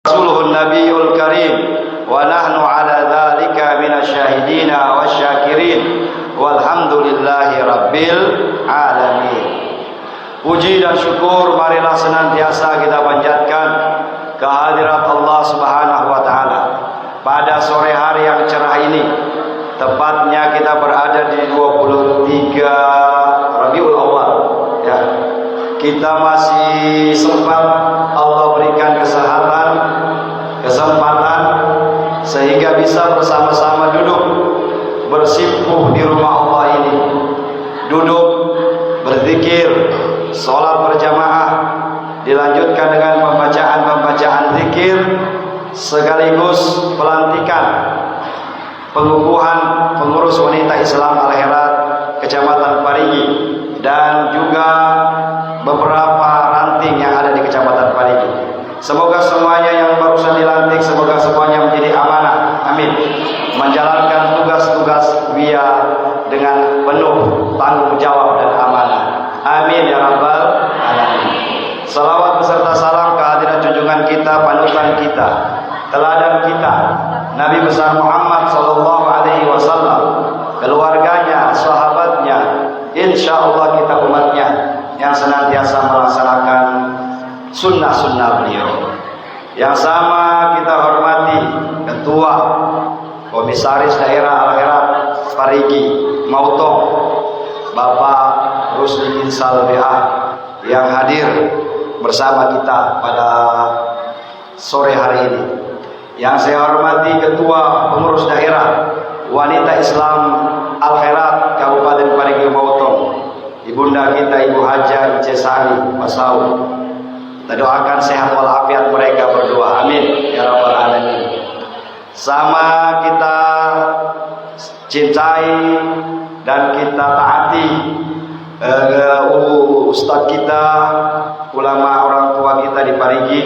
Rasuluhun Nabiyul Karim wa nahnu ala dzalika minasyahidina wasyakirin walhamdulillahi rabbil alamin. Puji dan syukur marilah senantiasa kita panjatkan kehadirat Allah Subhanahu wa taala pada sore hari yang cerah ini. Tepatnya kita berada di 23 Rabiul Awal ya. Kita masih sempat Allah berikan kesempatan sehingga bisa bersama-sama duduk bersimpuh di rumah Allah ini, duduk berzikir, sholat berjamaah, dilanjutkan dengan pembacaan zikir sekaligus pelantikan pengukuhan pengurus wanita Islam Al-Herat Kecamatan Parigi dan juga beberapa ranting yang ada di Kecamatan Parigi. Semoga semuanya yang barusan dilantik, semoga semuanya menjadi amanah, amin, menjalankan tugas-tugas dia dengan penuh tanggung jawab dan amanah, amin ya rabbal alamin. Salawat beserta salam kehadirat junjungan kita, panutan kita, teladan kita, Nabi besar Muhammad sallallahu alaihi wasallam, keluarganya, sahabatnya, insyaallah kita umatnya yang senantiasa melaksanakan sunnah-sunnah beliau. Yang sama kita hormati Ketua Komisaris Daerah Al-Herat Parigi Mautong, Bapak Rusli bin Salbeah yang hadir bersama kita pada sore hari ini. Yang saya hormati Ketua Pengurus Daerah Wanita Islam Al-Herat Kabupaten Parigi Mautong, Ibunda kita Ibu Haja Icesari Masau. Kita doakan sehat walafiat mereka berdua, amin ya rabbal alamin. Sama kita cintai dan kita taati ustadz kita, ulama orang tua kita di Parigi.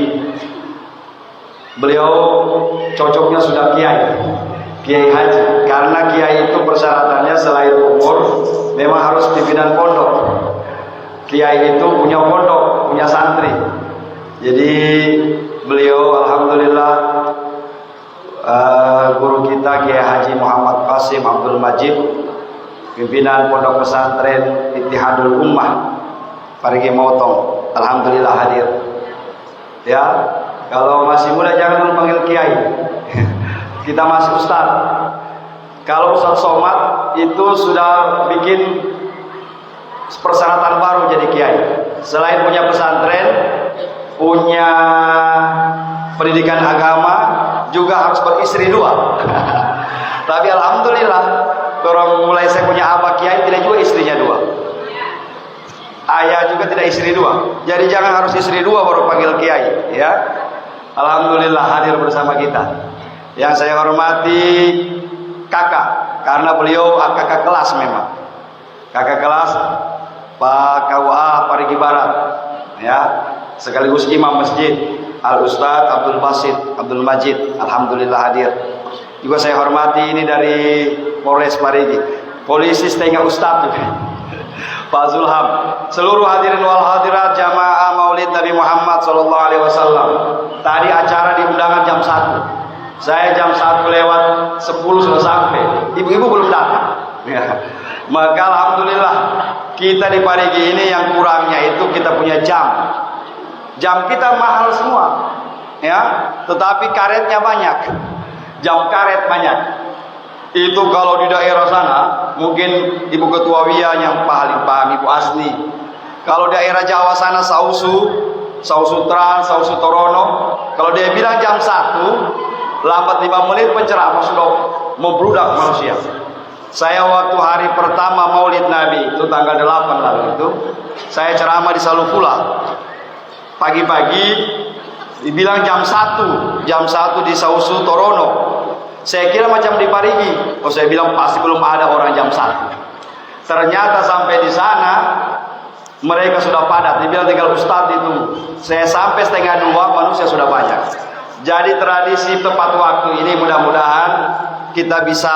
Beliau cocoknya sudah kiai haji, karena kiai itu persyaratannya selain umur memang harus pimpinan pondok. Kiai itu punya pondok, punya santri. Jadi beliau alhamdulillah guru kita Kiai Haji Muhammad Qasim Abdul Majid, pimpinan pondok pesantren Ittihadul Ummah Parigi Mautong, alhamdulillah hadir. Ya, kalau masih muda jangan dulu panggil kiai. Kita masih ustaz. Kalau Ustaz Somad itu sudah bikin persyaratan baru jadi kiai. Selain punya pesantren, punya pendidikan agama, juga harus beristri dua. Tapi alhamdulillah, orang mulai saya punya abah kiai tidak juga istrinya dua. Ayah juga tidak istri dua. Jadi jangan harus istri dua baru panggil kiai, ya. Alhamdulillah hadir bersama kita. Yang saya hormati kakak, karena beliau kakak kelas memang. Kakak kelas Pak KUA Parigi Barat, ya, sekaligus imam masjid Al Ustadz Abdul Basit Abdul Majid, alhamdulillah hadir. Juga saya hormati ini dari Polres Parigi, polisi setengah Ustadz juga, Pak Zulham, seluruh hadirin wal hadirat jamaah Maulid Nabi Muhammad sallallahu alaihi wasallam. Tadi acara di undangan jam 1. Saya jam 1 lewat 10 sudah sampai. Ibu-ibu belum datang. Ya. Maka alhamdulillah kita di Parigi ini yang kurangnya itu kita punya jam. Jam kita mahal semua. Ya, tetapi karetnya banyak. Jam karet banyak. Itu kalau di daerah sana mungkin Ibu Ketua Wia yang paling paham, Ibu Asni. Kalau daerah Jawa sana Sausu Trans, Sausu Torono, kalau dia bilang jam 1 lambat 5 menit penceramah sudah membludak manusia. Saya waktu hari pertama Maulid Nabi itu tanggal 8 lalu itu, saya ceramah di Salupula. Pagi-pagi dibilang jam 1 di Sausu Torono. Saya kira macam di Parigi. Oh, saya bilang pasti belum ada orang jam 1. Ternyata sampai di sana mereka sudah padat. Dibilang tinggal ustadz itu. Saya sampai 1:30 manusia sudah banyak. Jadi tradisi tepat waktu ini mudah-mudahan kita bisa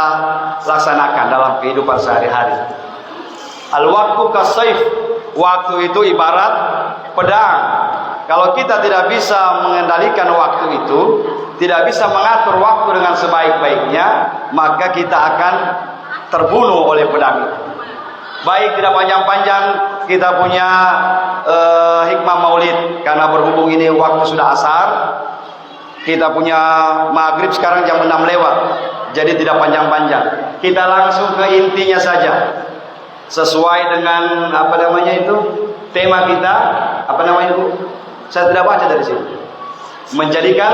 laksanakan dalam kehidupan sehari-hari. Al-waqtu kasayf, waktu itu ibarat pedang. Kalau kita tidak bisa mengendalikan waktu itu, tidak bisa mengatur waktu dengan sebaik-baiknya, maka kita akan terbunuh oleh pedang itu. Baik, tidak panjang-panjang, kita punya hikmah maulid, karena berhubung ini waktu sudah asar, kita punya maghrib sekarang jam 6 lewat, jadi tidak panjang-panjang. Kita langsung ke intinya saja, sesuai dengan apa namanya itu tema kita, apa namanya itu? Saya tidak baca dari sini. Menjadikan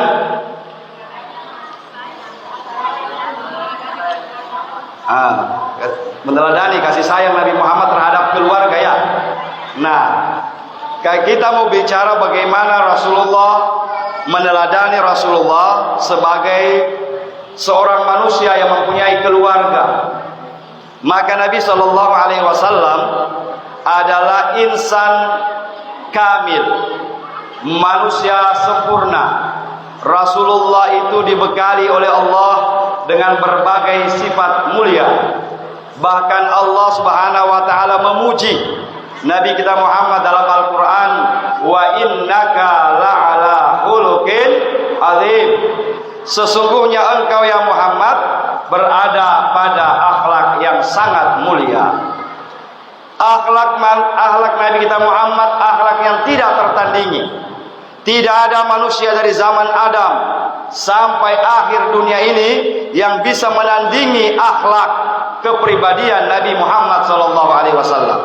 meneladani kasih sayang Nabi Muhammad terhadap keluarga ya. Nah, kita mau bicara bagaimana Rasulullah meneladani Rasulullah sebagai seorang manusia yang mempunyai keluarga. Maka Nabi Shallallahu Alaihi Wasallam adalah insan kamil, manusia sempurna. Rasulullah itu dibekali oleh Allah dengan berbagai sifat mulia. Bahkan Allah Subhanahu wa taala memuji Nabi kita Muhammad dalam Al-Qur'an, wa innaka la'ala khuluqin azim. Sesungguhnya engkau ya Muhammad berada pada akhlak yang sangat mulia. Akhlak Nabi kita Muhammad akhlak yang tidak tertandingi. Tidak ada manusia dari zaman Adam sampai akhir dunia ini yang bisa menandingi akhlak kepribadian Nabi Muhammad sallallahu alaihi wasallam.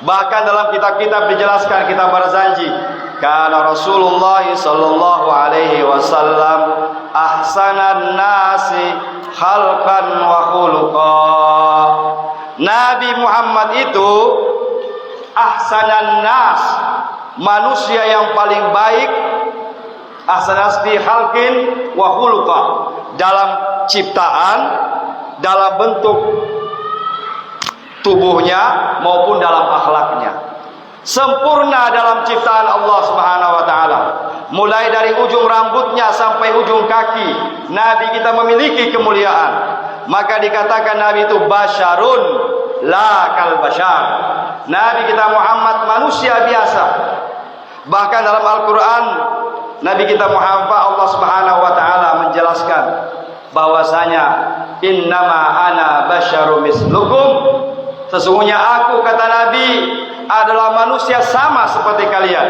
Bahkan dalam kitab-kitab dijelaskan, kita berjanji, karena Rasulullah sallallahu alaihi wasallam ahsanan nasi khalqan wa khuluqa. Nabi Muhammad itu ahsanan nas, manusia yang paling baik, ahsanas fi khalqin wa khuluqa, dalam ciptaan, dalam bentuk tubuhnya maupun dalam akhlaknya. Sempurna dalam ciptaan Allah Subhanahu wa taala. Mulai dari ujung rambutnya sampai ujung kaki, Nabi kita memiliki kemuliaan. Maka dikatakan Nabi itu basyarun la kal basyar. Nabi kita Muhammad manusia biasa. Bahkan dalam Al-Qur'an Nabi kita Muhammad, Allah Subhanahu wa taala menjelaskan bahwasanya innama ana basyarum mislukum. Sesungguhnya aku, kata Nabi, adalah manusia sama seperti kalian.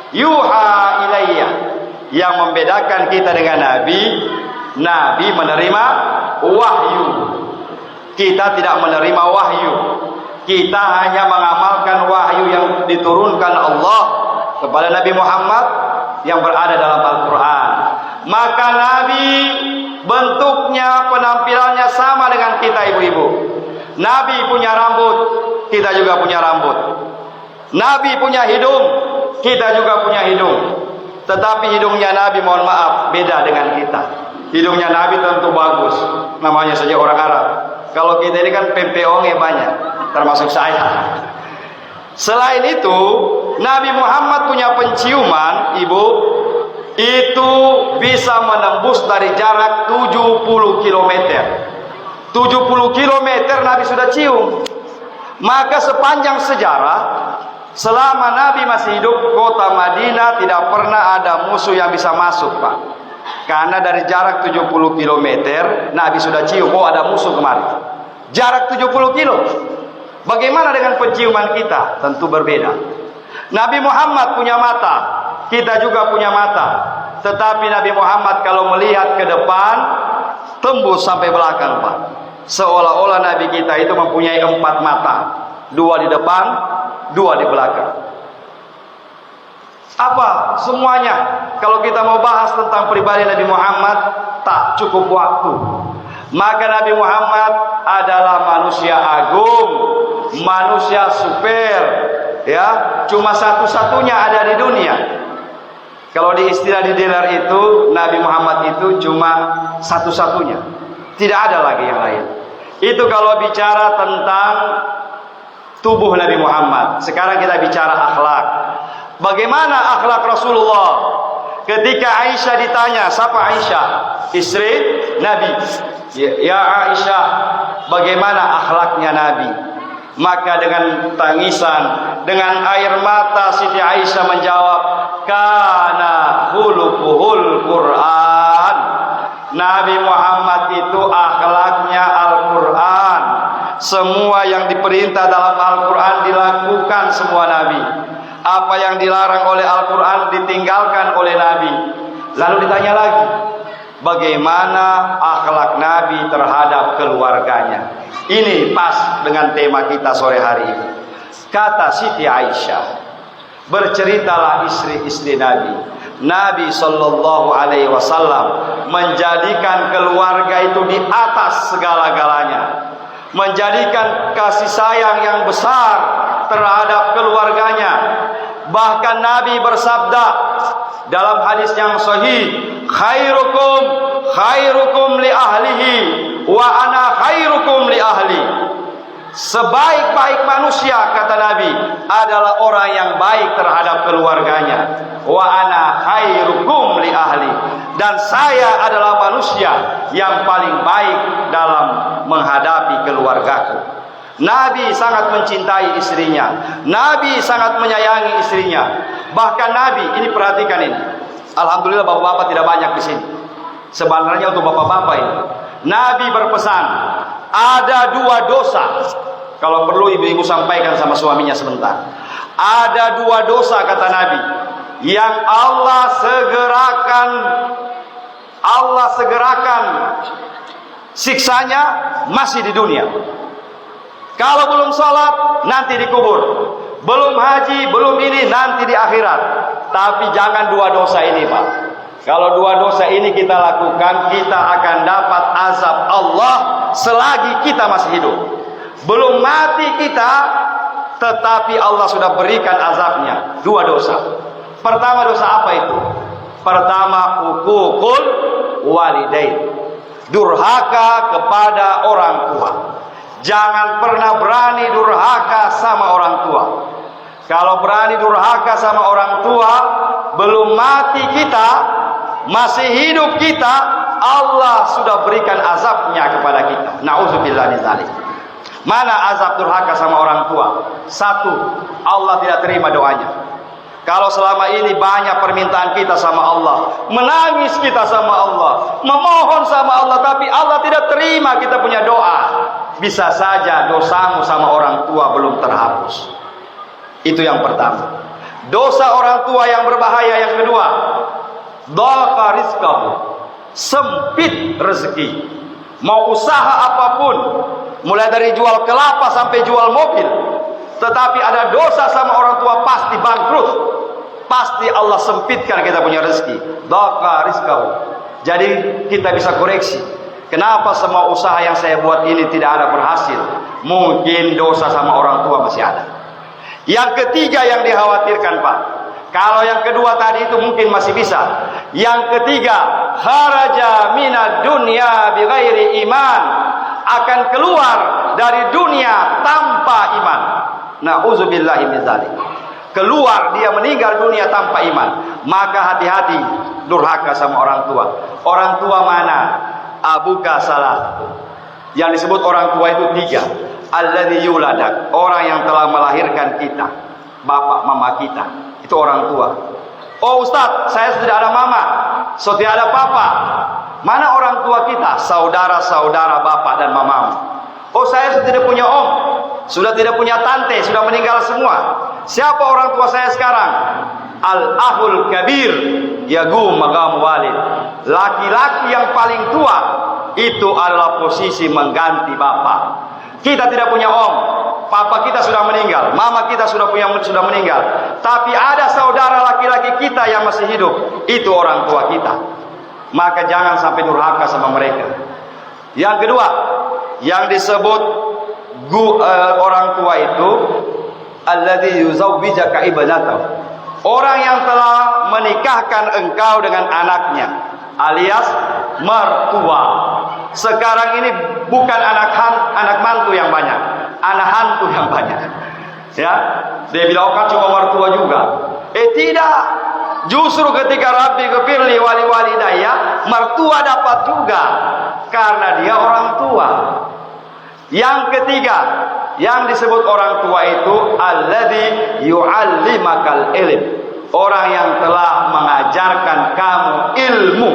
Yuha ilayya. Yang membedakan kita dengan Nabi, Nabi menerima wahyu. Kita tidak menerima wahyu. Kita hanya mengamalkan wahyu yang diturunkan Allah kepada Nabi Muhammad yang berada dalam Al-Quran. Maka Nabi bentuknya, penampilannya sama dengan kita, ibu-ibu. Nabi punya rambut, kita juga punya rambut. Nabi punya hidung, kita juga punya hidung. Tetapi hidungnya Nabi, mohon maaf, beda dengan kita. Hidungnya Nabi tentu bagus, namanya saja orang Arab. Kalau kita ini kan pempeonge banyak, termasuk saya. Selain itu, Nabi Muhammad punya penciuman, ibu, itu bisa menembus dari jarak 70 km. 70 km Nabi sudah cium. Maka sepanjang sejarah, selama Nabi masih hidup, kota Madinah tidak pernah ada musuh yang bisa masuk, Pak. Karena dari jarak 70 km Nabi sudah cium, oh ada musuh kemari. Jarak 70 kilo. Bagaimana dengan penciuman kita? Tentu berbeda. Nabi Muhammad punya mata, kita juga punya mata. Tetapi Nabi Muhammad kalau melihat ke depan, tembus sampai belakang, Pak. Seolah-olah Nabi kita itu mempunyai 4 mata, 2 di depan, 2 di belakang. Apa semuanya? Kalau kita mau bahas tentang pribadi Nabi Muhammad, tak cukup waktu. Maka Nabi Muhammad adalah manusia agung, manusia super, ya, cuma satu-satunya ada di dunia. Kalau di istilah di dealer itu, Nabi Muhammad itu cuma satu-satunya, tidak ada lagi yang lain. Itu kalau bicara tentang tubuh Nabi Muhammad. Sekarang kita bicara akhlak. Bagaimana akhlak Rasulullah? Ketika Aisyah ditanya, siapa Aisyah? Istri Nabi. Ya Aisyah, bagaimana akhlaknya Nabi? Maka dengan tangisan, dengan air mata, Siti Aisyah menjawab, kana khuluquhul Quran. Nabi Muhammad itu akhlaknya Al-Quran. Semua yang diperintah dalam Al-Quran dilakukan semua Nabi. Apa yang dilarang oleh Al-Quran ditinggalkan oleh Nabi. Lalu ditanya lagi, bagaimana akhlak Nabi terhadap keluarganya? Ini pas dengan tema kita sore hari ini. Kata Siti Aisyah, berceritalah istri-istri Nabi. Nabi Sallallahu Alaihi Wasallam menjadikan keluarga itu di atas segala-galanya, menjadikan kasih sayang yang besar terhadap keluarganya. Bahkan Nabi bersabda dalam hadis yang sahih, khairukum li ahlihi wa ana khairukum li ahli. Sebaik-baik manusia, kata Nabi, adalah orang yang baik terhadap keluarganya. Wa ana khairukum li ahli. Dan saya adalah manusia yang paling baik dalam menghadapi keluargaku. Nabi sangat mencintai istrinya. Nabi sangat menyayangi istrinya. Bahkan Nabi, ini perhatikan ini. Alhamdulillah bapak-bapak tidak banyak di sini. Sebenarnya untuk bapak-bapak ini, Nabi berpesan, ada 2 dosa. Kalau perlu ibu-ibu sampaikan sama suaminya sebentar. Ada 2 dosa, kata Nabi, yang Allah segerakan siksanya masih di dunia. Kalau belum sholat, nanti dikubur. Belum haji, belum ini, nanti di akhirat. Tapi jangan 2 dosa ini, Pak. Kalau 2 dosa ini kita lakukan, kita akan dapat azab Allah selagi kita masih hidup. Belum mati kita, tetapi Allah sudah berikan azabnya. 2 dosa. Pertama, dosa apa itu? Pertama, hukukul walidain. Durhaka kepada orang tua. Jangan pernah berani durhaka sama orang tua. Kalau berani durhaka sama orang tua, belum mati kita, masih hidup kita, Allah sudah berikan azabnya kepada kita. Na'udzubillah min dzalik. Mana azab durhaka sama orang tua? 1, Allah tidak terima doanya. Kalau selama ini banyak permintaan kita sama Allah, menangis kita sama Allah, memohon sama Allah, tapi Allah tidak terima kita punya doa, bisa saja dosamu sama orang tua belum terhapus. Itu yang pertama. Dosa orang tua yang berbahaya yang kedua, dhaqa rizqahu, sempit rezeki. Mau usaha apapun, mulai dari jual kelapa sampai jual mobil, tetapi ada dosa sama orang tua, pasti bangkrut. Pasti Allah sempitkan kita punya rezeki. Dhaqa rizqahu. Jadi kita bisa koreksi. Kenapa semua usaha yang saya buat ini tidak ada berhasil? Mungkin dosa sama orang tua masih ada. Yang ketiga yang dikhawatirkan, Pak, kalau yang kedua tadi itu mungkin masih bisa. Yang ketiga, kharaja minad dunya bighairi iman, akan keluar dari dunia tanpa iman. Na'udzubillahi min dzalik. Keluar, dia meninggal dunia tanpa iman. Maka hati-hati durhaka sama orang tua. Orang tua mana? Abuka salah. Yang disebut orang tua itu 3. Alladzi yuladak, orang yang telah melahirkan kita, bapak mama kita, itu orang tua. Oh Ustaz, saya sudah ada mama, sudah ada papa. Mana orang tua kita? Saudara-saudara bapak dan mamamu. Oh saya sudah tidak punya om, sudah tidak punya tante, sudah meninggal semua. Siapa orang tua saya sekarang? Al-ahul kabir yagum maqam walid. Laki-laki yang paling tua itu adalah posisi mengganti bapak. Kita tidak punya om, papa kita sudah meninggal, mama kita sudah meninggal. Tapi ada saudara laki-laki kita yang masih hidup, itu orang tua kita. Maka jangan sampai durhaka sama mereka. Yang kedua, yang disebut orang tua itu alladzi yuzawwijaka ibnatahu, orang yang telah menikahkan engkau dengan anaknya, alias mertua. Sekarang ini bukan anak mantu yang banyak, anak hantu yang banyak. Ya, dia bilang kan cuma mertua juga. Tidak. Justru ketika Rabbi ghfirli wali walidayya, mertua dapat juga karena dia orang tua. Yang ketiga, yang disebut orang tua itu alladzi yu'allimakal ilm. Orang yang telah mengajarkan kamu ilmu.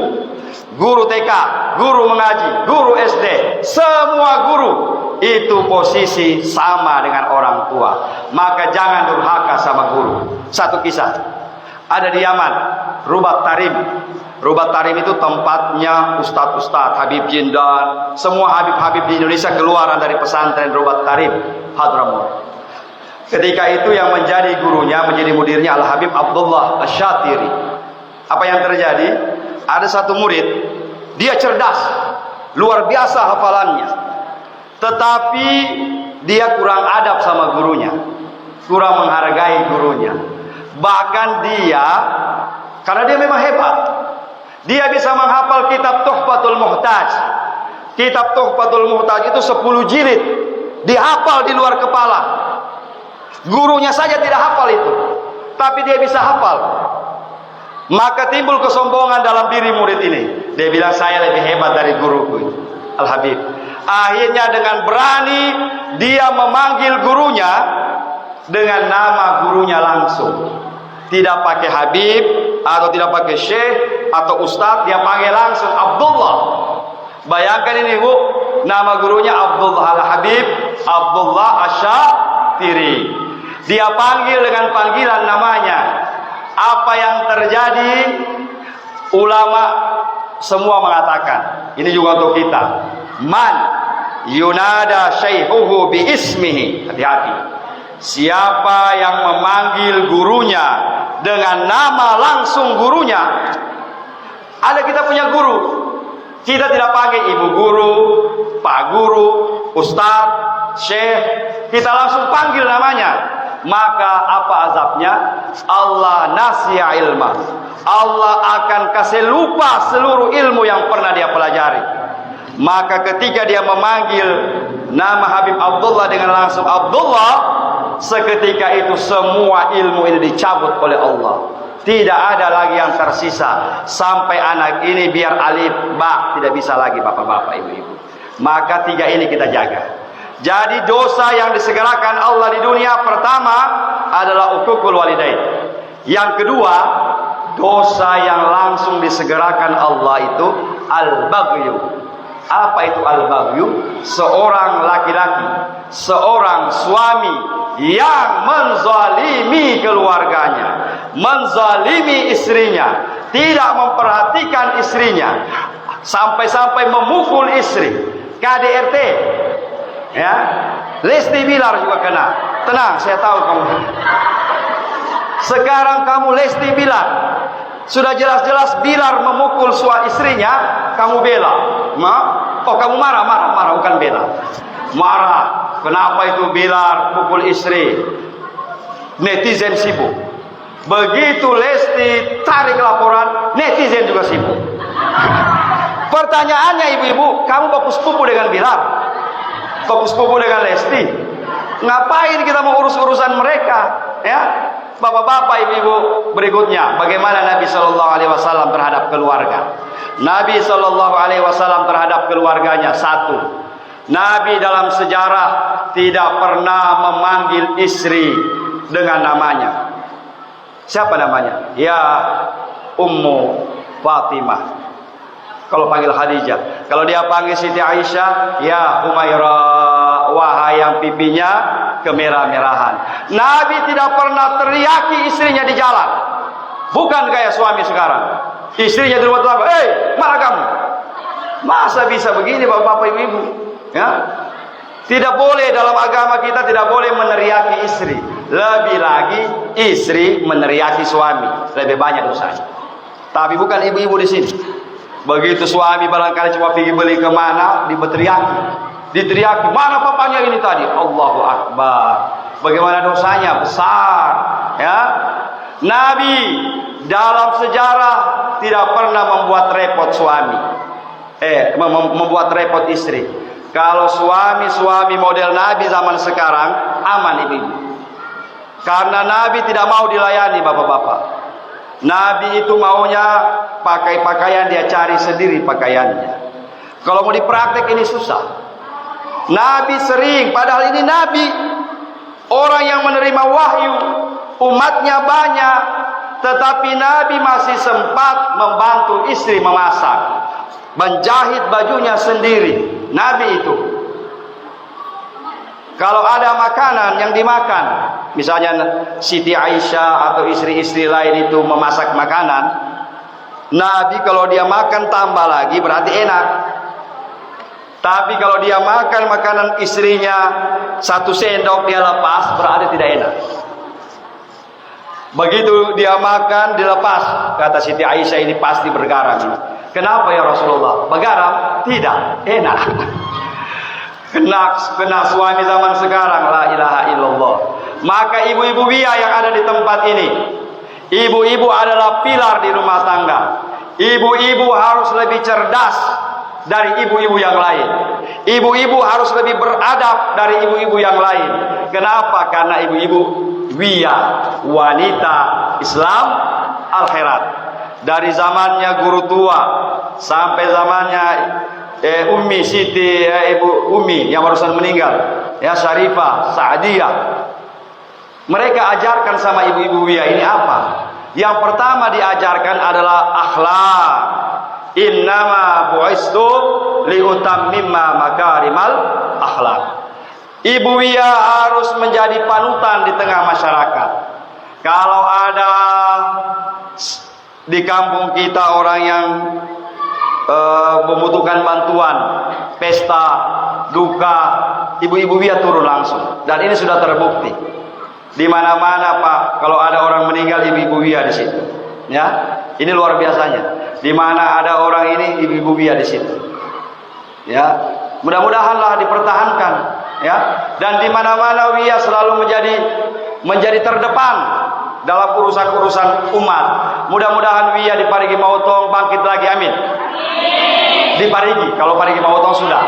Guru TK, guru mengaji, guru SD, semua guru itu posisi sama dengan orang tua. Maka jangan durhaka sama guru. Satu kisah, ada di Yaman, Rubat Tarim. Rubat Tarim itu tempatnya ustadz-ustadz, Habib Jindan, semua Habib-Habib di Indonesia keluaran dari pesantren Rubat Tarim, Hadramaut. Ketika itu yang menjadi gurunya, menjadi mudirnya Al-Habib Abdullah Asy-Syatiri. Apa yang terjadi? Ada satu murid, dia cerdas, luar biasa hafalannya, tetapi dia kurang adab sama gurunya, kurang menghargai gurunya. Bahkan dia, karena dia memang hebat, dia bisa menghafal kitab Tuhfatul Muhtaj. Kitab Tuhfatul Muhtaj itu 10 jilid, dihafal di luar kepala. Gurunya saja tidak hafal itu, tapi dia bisa hafal. Maka timbul kesombongan dalam diri murid ini. Dia bilang, saya lebih hebat dari guruku Al-Habib. Akhirnya dengan berani dia memanggil gurunya dengan nama gurunya langsung. Tidak pakai Habib atau tidak pakai Syekh atau Ustadz, dia panggil langsung Abdullah. Bayangkan ini Bu, nama gurunya Abdullah Al-Habib Abdullah Asy-Syatiri. Dia panggil dengan panggilan namanya. Apa yang terjadi? Ulama semua mengatakan, ini juga untuk kita, man yunada syaihuhu bi ismihi. Hati-hati. Siapa yang memanggil gurunya dengan nama langsung gurunya. Ada kita punya guru, kita tidak panggil ibu guru, pak guru, ustadz, syekh, kita langsung panggil namanya. Maka apa azabnya? Allah nasiya ilmah. Allah akan kasih lupa seluruh ilmu yang pernah dia pelajari. Maka ketika dia memanggil nama Habib Abdullah dengan langsung Abdullah, seketika itu semua ilmu ini dicabut oleh Allah. Tidak ada lagi yang tersisa. Sampai anak ini biar alif ba tidak bisa lagi, bapak-bapak, ibu-ibu. Maka 3 ini kita jaga. Jadi dosa yang disegerakan Allah di dunia pertama adalah uququl walidain. Yang kedua, dosa yang langsung disegerakan Allah itu al-baghyu. Apa itu al-baghyu? Seorang laki-laki, seorang suami yang menzalimi keluarganya, menzalimi istrinya, tidak memperhatikan istrinya, sampai-sampai memukul istri. KDRT, ya, Lesti Bilar juga kena. Tenang, saya tahu kamu. Sekarang kamu Lesti Bilar, sudah jelas-jelas Bilar memukul istrinya, kamu bela. Oh, kamu marah, bukan bela. Marah. Kenapa itu Bilar pukul istri? Netizen sibuk. Begitu Lesti tarik laporan, netizen juga sibuk. Pertanyaannya ibu-ibu, kamu fokus pupu dengan Bilar? Fokus pupu dengan Lesti? Ngapain kita mau urus-urusan mereka? Ya, bapak-bapak, ibu-ibu, berikutnya bagaimana Nabi Shallallahu Alaihi Wasallam terhadap keluarga. Nabi Shallallahu Alaihi Wasallam terhadap keluarganya, satu, Nabi dalam sejarah tidak pernah memanggil istri dengan namanya. Siapa namanya? Ya Ummu Fatimah. Kalau panggil Khadijah, kalau dia panggil Siti Aisyah, ya Humairah, wahai yang pipinya kemerah-merahan. Nabi tidak pernah teriaki istrinya di jalan. Bukan kayak suami sekarang. Istrinya di rumah tangga, mana kamu? Masa bisa begini bapak-bapak ibu-ibu? Ya? Tidak boleh, dalam agama kita tidak boleh meneriaki istri. Lebih lagi istri meneriaki suami, lebih banyak dosanya. Tapi bukan ibu-ibu di sini. Begitu suami barangkali cuma pergi beli kemana, diteriaki, mana papanya ini tadi? Allahu Akbar. Bagaimana dosanya? Besar. Ya, Nabi dalam sejarah tidak pernah membuat repot suami, membuat repot istri. Kalau suami model Nabi zaman sekarang aman ibu-ibu. Karena Nabi tidak mau dilayani bapak-bapak. Nabi itu maunya pakai pakaian, dia cari sendiri pakaiannya. Kalau mau dipraktek ini susah. Nabi sering, padahal ini Nabi, orang yang menerima wahyu, umatnya banyak, tetapi Nabi masih sempat membantu istri memasak, menjahit bajunya sendiri. Nabi itu, kalau ada makanan yang dimakan, misalnya Siti Aisyah atau istri-istri lain itu memasak makanan, Nabi kalau dia makan tambah lagi berarti enak. Tapi kalau dia makan makanan istrinya 1 sendok dia lepas, berarti tidak enak. Begitu dia makan dilepas, kata Siti Aisyah, ini pasti bergaram. Kenapa ya Rasulullah? Bergaram? Tidak, enak. Kena suami zaman sekarang, la ilaha illallah. Maka ibu-ibu Wia yang ada di tempat ini, ibu-ibu adalah pilar di rumah tangga. Ibu-ibu harus lebih cerdas dari ibu-ibu yang lain. Ibu-ibu harus lebih beradab dari ibu-ibu yang lain. Kenapa? Karena ibu-ibu Wia, wanita Islam akhirat. Dari zamannya guru tua sampai zamannya Ummi Siti, Ibu Ummi yang barusan meninggal, ya Syarifah, Sa'diyah. Mereka ajarkan sama ibu-ibu Wia ini apa? Yang pertama diajarkan adalah akhlak. Innama bu'istu liutammimma makarimal akhlak. Ibu Wia harus menjadi panutan di tengah masyarakat. Kalau ada di kampung kita orang yang membutuhkan bantuan, pesta, duka, ibu-ibu Wia turun langsung. Dan ini sudah terbukti. Di mana-mana Pak, kalau ada orang meninggal, ibu-ibu Wia di situ. Ya, ini luar biasanya. Di mana ada orang ini, ibu-ibu Wia di situ. Ya, mudah-mudahanlah dipertahankan. Ya, dan di mana-mana Wia selalu menjadi terdepan dalam urusan-urusan umat. Mudah-mudahan Wia di Parigi Mautong bangkit lagi, amin. Di Parigi, kalau Parigi Mautong sudah.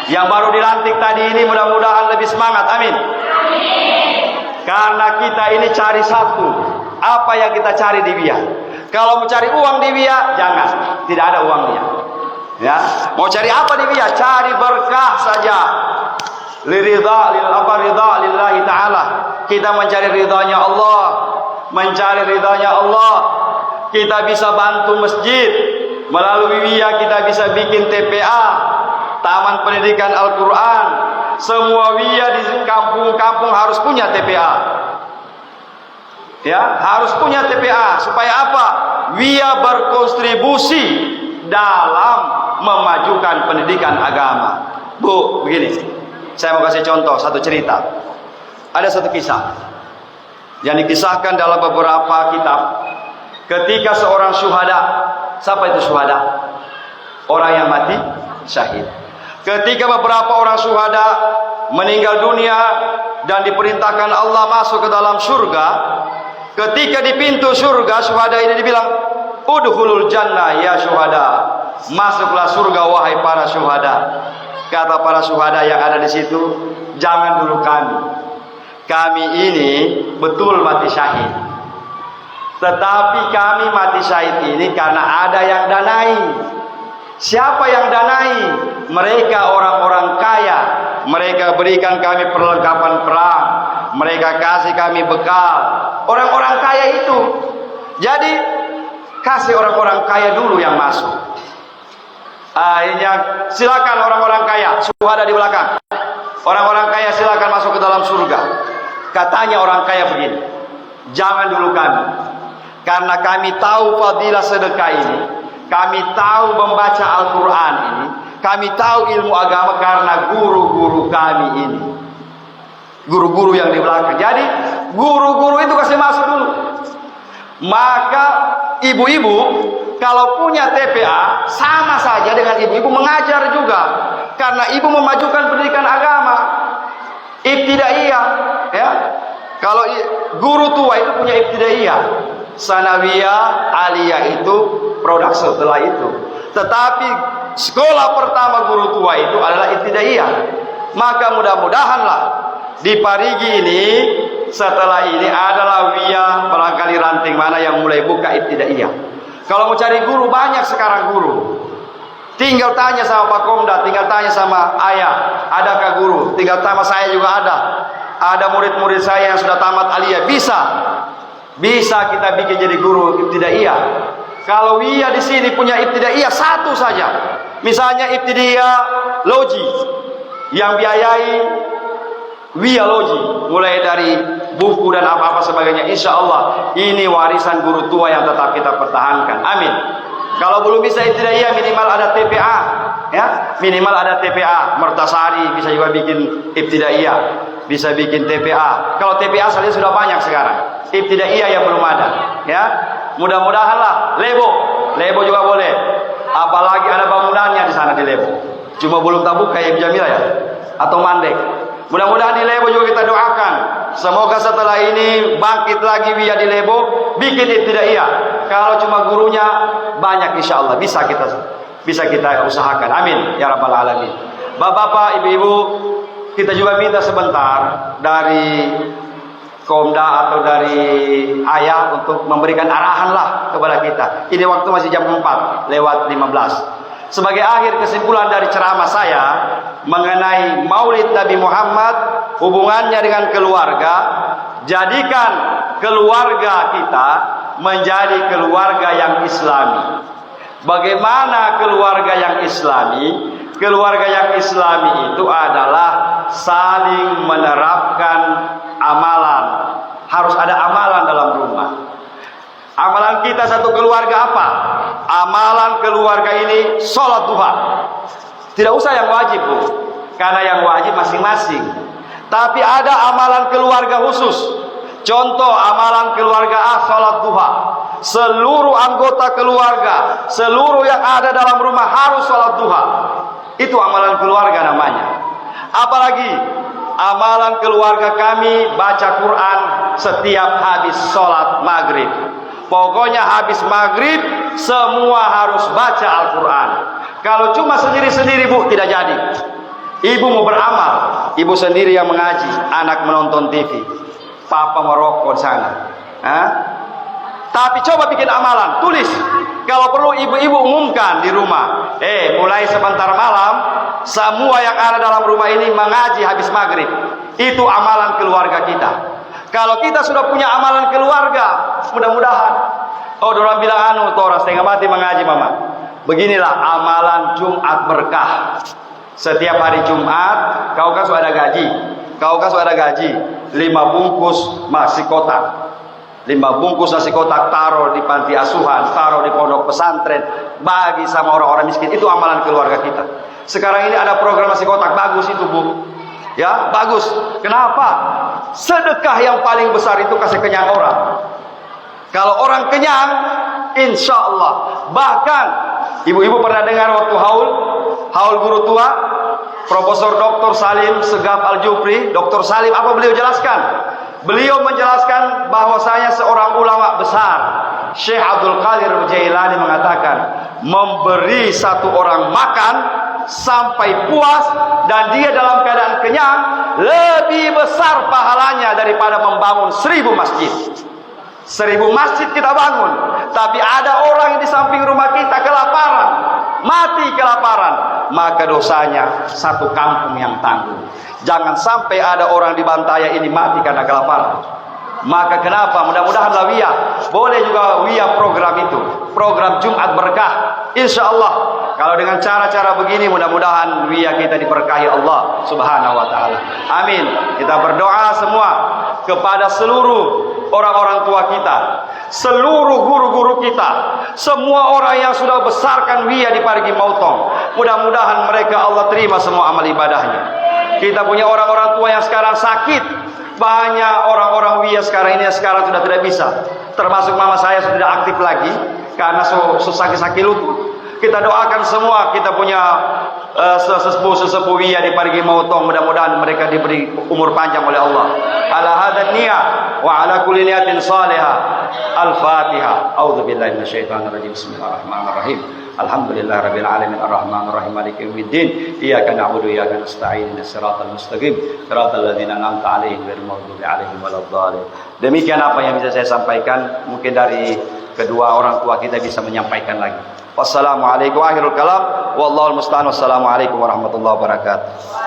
Yang baru dilantik tadi ini mudah-mudahan lebih semangat, amin. Karena kita ini cari satu, apa yang kita cari di Wia. Kalau mau cari uang di Wia, jangan, tidak ada uangnya. Ya, mau cari apa di Wia? Cari berkah saja. Ridha lillahi ta'ala. Kita mencari ridhanya Allah, mencari ridhanya Allah. Kita bisa bantu masjid melalui Wia, kita bisa bikin TPA, Taman Pendidikan Al-Quran. Semua Wia di kampung-kampung harus punya TPA. Ya, harus punya TPA supaya apa? Wia berkontribusi dalam memajukan pendidikan agama. Bu, begini. Saya mau kasih contoh satu cerita. Ada satu kisah yang dikisahkan dalam beberapa kitab. Ketika seorang syuhada, siapa itu syuhada? Orang yang mati syahid. Ketika beberapa orang syuhada meninggal dunia dan diperintahkan Allah masuk ke dalam surga, ketika di pintu surga, syuhada ini dibilang, udkhulul jannah ya syuhada, masuklah surga wahai para syuhada. Kata para syuhada yang ada di situ, jangan dulu kami. Kami ini betul mati syahid. Tetapi kami mati syahid ini karena ada yang danai. Siapa yang danai? Mereka orang-orang kaya. Mereka berikan kami perlengkapan perang. Mereka kasih kami bekal. Orang-orang kaya itu. Jadi kasih orang-orang kaya dulu yang masuk. Akhirnya silakan orang-orang kaya, syuhada di belakang. Orang-orang kaya silakan masuk ke dalam surga. Katanya orang kaya begini, jangan dulu kami, karena kami tahu fadilah sedekah ini, kami tahu membaca Al-Quran ini, kami tahu ilmu agama karena guru-guru kami ini, guru-guru yang di belakang. Jadi guru-guru itu kasih masuk dulu. Maka ibu-ibu kalau punya TPA sama saja dengan ibu-ibu mengajar juga, karena ibu memajukan pendidikan agama. Ibtidaiyah, ya. Kalau guru tua itu punya ibtidaiyah, sanawiyah, aliyah itu produk setelah itu. Tetapi sekolah pertama guru tua itu adalah ibtidaiyah. Maka mudah-mudahanlah di Parigi ini setelah ini adalah Wia barangkali ranting mana yang mulai buka ibtidaiyah. Kalau mau cari guru banyak sekarang guru. Tinggal tanya sama Pak Komda, tinggal tanya sama ayah, adakah guru? Tinggal sama saya juga ada. Ada murid-murid saya yang sudah tamat aliyah, bisa kita bikin jadi guru ibtidaiyah. Kalau Wiyah di sini punya ibtidaiyah satu saja, misalnya ibtidaiyah loji, yang biayai Wiyah loji, mulai dari buku dan apa-apa sebagainya. Insya Allah ini warisan guru tua yang tetap kita pertahankan. Amin. Kalau belum bisa ibtidaiyah, minimal ada TPA, ya, minimal ada TPA. Mertasari bisa juga bikin ibtidaiyah, bisa bikin TPA. Kalau TPA saja sudah banyak sekarang. Ibtidaiyah yang belum ada, ya. Mudah-mudahan lah. Lebo juga boleh. Apalagi ada bangunannya di sana di Lebo. Cuma belum tabu kayak Jamila ya, atau Mandek. Mudah-mudahan di Lebo juga kita doakan. Semoga setelah ini bangkit lagi Wiyah di Lebo, bikin ibtidaiyah. Kalau cuma gurunya banyak, insya Allah bisa kita usahakan. Amin ya rabbal alamin. Bapak-bapak, ibu-ibu, kita juga minta sebentar dari Komda atau dari ayah untuk memberikan arahan lah kepada kita. Ini waktu masih jam 4:15. Sebagai akhir kesimpulan dari ceramah saya mengenai Maulid Nabi Muhammad, hubungannya dengan keluarga, jadikan keluarga kita menjadi keluarga yang islami. Bagaimana keluarga yang islami? Keluarga yang islami itu adalah saling menerapkan amalan. Harus ada amalan dalam rumah. Amalan kita satu keluarga apa? Amalan keluarga ini sholat duha. Tidak usah yang wajib, Bu, karena yang wajib masing-masing. Tapi ada amalan keluarga khusus. Contoh amalan keluarga A, sholat duha. Seluruh anggota keluarga, seluruh yang ada dalam rumah harus sholat duha. Itu amalan keluarga namanya. Apalagi amalan keluarga kami baca Quran setiap habis sholat maghrib. Pokoknya habis maghrib semua harus baca Al-Quran. Kalau cuma sendiri-sendiri, Bu, tidak jadi. Ibu mau beramal, ibu sendiri yang mengaji, anak menonton TV, papa merokok di sana. Tapi coba bikin amalan, tulis. Kalau perlu ibu-ibu umumkan di rumah. Mulai sebentar malam, semua yang ada dalam rumah ini mengaji habis maghrib. Itu amalan keluarga kita. Kalau kita sudah punya amalan keluarga, mudah-mudahan. Orang bilang orang setengah mati mengaji, mama. Beginilah amalan Jumat berkah. Setiap hari Jumat, kau kan sudah ada gaji. 5 bungkus nasi kotak. 5 bungkus nasi kotak taruh di panti asuhan, taruh di pondok pesantren, bagi sama orang-orang miskin. Itu amalan keluarga kita. Sekarang ini ada program nasi kotak, bagus itu, Bu. Ya, bagus. Kenapa? Sedekah yang paling besar itu kasih kenyang orang. Kalau orang kenyang, insya Allah. Bahkan ibu-ibu pernah dengar waktu haul guru tua, Profesor Dr. Salim Segaf Al-Jufri. Dr. Salim, apa beliau jelaskan? Beliau menjelaskan bahwasanya seorang ulama besar, Syekh Abdul Qadir Jailani, mengatakan memberi satu orang makan sampai puas dan dia dalam keadaan kenyang lebih besar pahalanya daripada membangun 1000 masjid. 1000 masjid kita bangun, tapi ada orang yang di samping rumah kita kelaparan, mati kelaparan, maka dosanya satu kampung yang tanggung. Jangan sampai ada orang di Bantaya ini mati karena kelaparan. Maka kenapa? Mudah-mudahan Wiyah boleh juga Wiyah program itu, program Jumat berkah. Insya Allah kalau dengan cara-cara begini mudah-mudahan Wiyah kita diberkahi Allah Subhanahu wa taala. Amin. Kita berdoa semua kepada seluruh orang-orang tua kita, seluruh guru-guru kita, semua orang yang sudah besarkan Wiyah di Parigi Mautong. Mudah-mudahan mereka Allah terima semua amal ibadahnya. Kita punya orang-orang tua yang sekarang sakit. Banyak orang-orang Wiyah sekarang ini yang sekarang sudah tidak bisa. Termasuk mama saya sudah tidak aktif lagi karena sakit-sakit lutut. Kita doakan semua kita punya sesepuh Wiyah di Parigi Mautong, mudah-mudahan mereka diberi umur panjang oleh Allah. Ala hadan niyah wa ala kulli niyatin salihah. Al-Fatihah. A'udzubillahi minasyaitonir rajim. Bismillahirrahmanirrahim. Alhamdulillahirabbil alamin arrahmanir rahim maliki yaumiddin. Iyyaka na'budu wa iyyaka nasta'in. Shiratal mustaqim. Shiratal ladzina an'amta 'alaihim ghairil maghdubi 'alaihim waladdallin. Demikian apa yang bisa saya sampaikan. Mungkin dari kedua orang tua kita bisa menyampaikan lagi. Wassalamualaikum akhirul kalam. Wallahul musta'an. Wassalamualaikum warahmatullahi wabarakatuh.